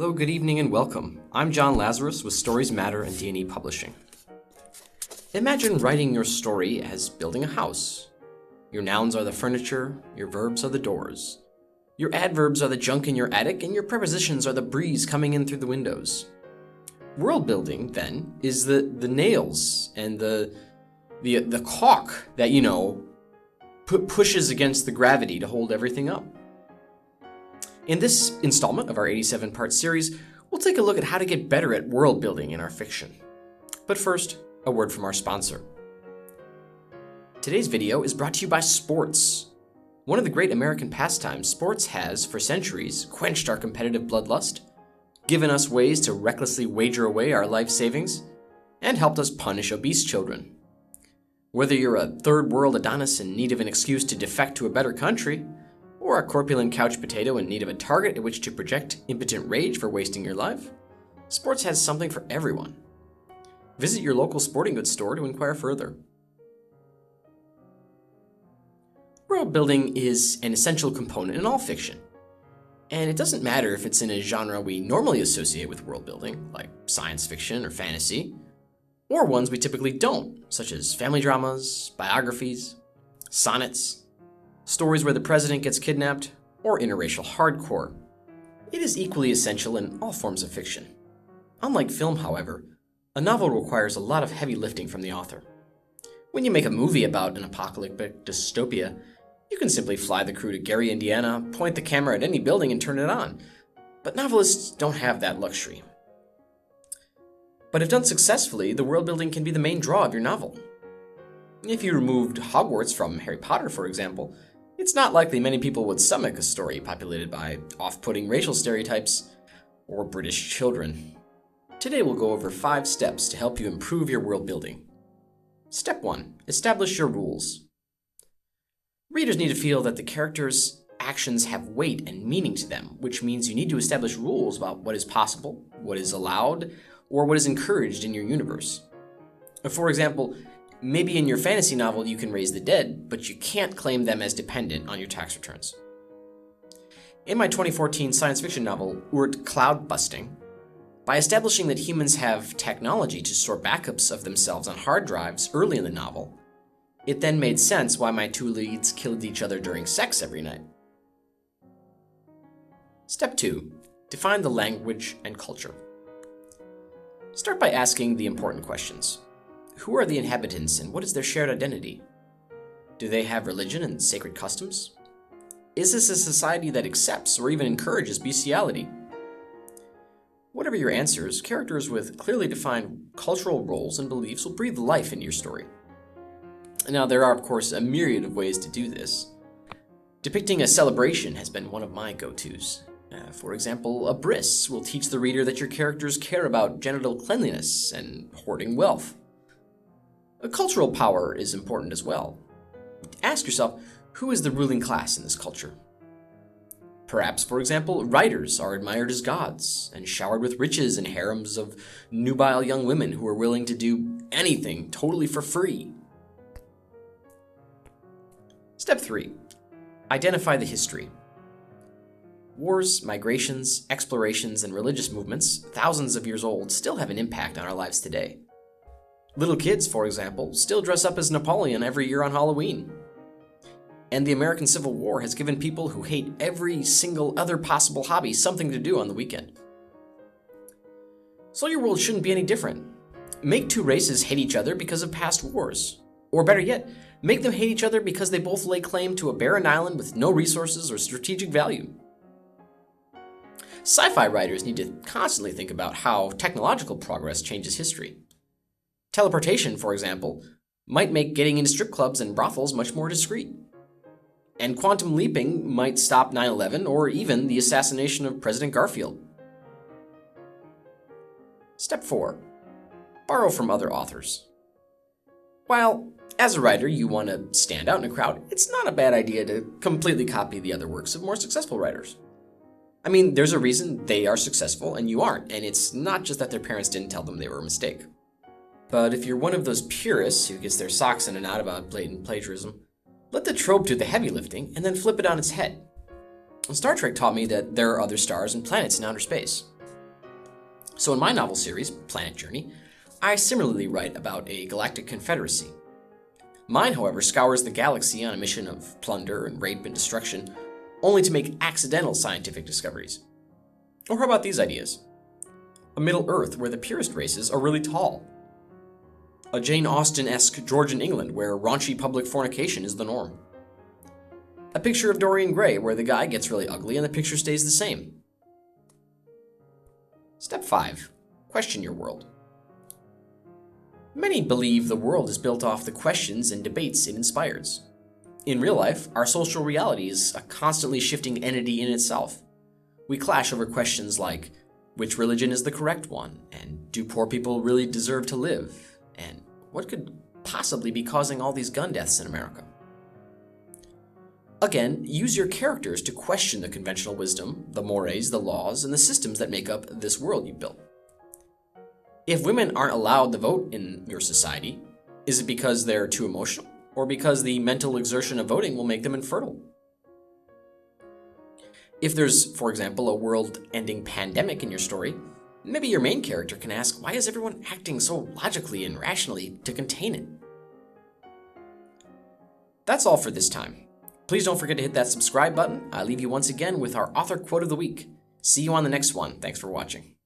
Hello, good evening, and welcome. I'm John Lazarus with Stories Matter and D&E Publishing. Imagine writing your story as building a house. Your nouns are the furniture, your verbs are the doors. Your adverbs are the junk in your attic, and your prepositions are the breeze coming in through the windows. World building, then, is the nails and the caulk that, pushes against the gravity to hold everything up. In this installment of our 87-part series, we'll take a look at how to get better at world building in our fiction. But first, a word from our sponsor. Today's video is brought to you by sports. One of the great American pastimes, sports has, for centuries, quenched our competitive bloodlust, given us ways to recklessly wager away our life savings, and helped us punish obese children. Whether you're a third world Adonis in need of an excuse to defect to a better country, or a corpulent couch potato in need of a target at which to project impotent rage for wasting your life, sports has something for everyone. Visit your local sporting goods store to inquire further. World building is an essential component in all fiction, and it doesn't matter if it's in a genre we normally associate with world building, like science fiction or fantasy, or ones we typically don't, such as family dramas, biographies, sonnets, stories where the president gets kidnapped, or interracial hardcore. It is equally essential in all forms of fiction. Unlike film, however, a novel requires a lot of heavy lifting from the author. When you make a movie about an apocalyptic dystopia, you can simply fly the crew to Gary, Indiana, point the camera at any building and turn it on. But novelists don't have that luxury. But if done successfully, the world building can be the main draw of your novel. If you removed Hogwarts from Harry Potter, for example, it's not likely many people would stomach a story populated by off-putting racial stereotypes or British children. Today we'll go over 5 steps to help you improve your world building. Step 1. Establish your rules. Readers need to feel that the characters' actions have weight and meaning to them, which means you need to establish rules about what is possible, what is allowed, or what is encouraged in your universe. For example, maybe in your fantasy novel you can raise the dead, but you can't claim them as dependent on your tax returns. In my 2014 science fiction novel, Cloud Busting, by establishing that humans have technology to store backups of themselves on hard drives early in the novel, it then made sense why my 2 leads killed each other during sex every night. Step 2. Define the language and culture. Start by asking the important questions. Who are the inhabitants and what is their shared identity? Do they have religion and sacred customs? Is this a society that accepts or even encourages bestiality? Whatever your answers, characters with clearly defined cultural roles and beliefs will breathe life into your story. Now, there are, of course, a myriad of ways to do this. Depicting a celebration has been one of my go-tos. For example, a bris will teach the reader that your characters care about genital cleanliness and hoarding wealth. A cultural power is important as well. Ask yourself, who is the ruling class in this culture? Perhaps, for example, writers are admired as gods and showered with riches and harems of nubile young women who are willing to do anything totally for free. Step 3. Identify the history. Wars, migrations, explorations, and religious movements, thousands of years old, still have an impact on our lives today. Little kids, for example, still dress up as Napoleon every year on Halloween. And the American Civil War has given people who hate every single other possible hobby something to do on the weekend. So your world shouldn't be any different. Make 2 races hate each other because of past wars. Or better yet, make them hate each other because they both lay claim to a barren island with no resources or strategic value. Sci-fi writers need to constantly think about how technological progress changes history. Teleportation, for example, might make getting into strip clubs and brothels much more discreet. And quantum leaping might stop 9/11 or even the assassination of President Garfield. Step 4. Borrow from other authors. While, as a writer, you want to stand out in a crowd, it's not a bad idea to completely copy the other works of more successful writers. I mean, there's a reason they are successful and you aren't, and it's not just that their parents didn't tell them they were a mistake. But if you're one of those purists who gets their socks in a knot about blatant plagiarism, let the trope do the heavy lifting and then flip it on its head. Star Trek taught me that there are other stars and planets in outer space. So in my novel series, Planet Journey, I similarly write about a galactic confederacy. Mine, however, scours the galaxy on a mission of plunder and rape and destruction, only to make accidental scientific discoveries. Or how about these ideas? A Middle Earth where the purest races are really tall. A Jane Austen-esque Georgian England where raunchy public fornication is the norm. A picture of Dorian Gray where the guy gets really ugly and the picture stays the same. Step 5. Question your world. Many believe the world is built off the questions and debates it inspires. In real life, our social reality is a constantly shifting entity in itself. We clash over questions like, which religion is the correct one? And do poor people really deserve to live? And what could possibly be causing all these gun deaths in America? Again, use your characters to question the conventional wisdom, the mores, the laws, and the systems that make up this world you built. If women aren't allowed the vote in your society, is it because they're too emotional, or because the mental exertion of voting will make them infertile? If there's, for example, a world-ending pandemic in your story, maybe your main character can ask, why is everyone acting so logically and rationally to contain it? That's all for this time. Please don't forget to hit that subscribe button. I leave you once again with our author quote of the week. See you on the next one. Thanks for watching.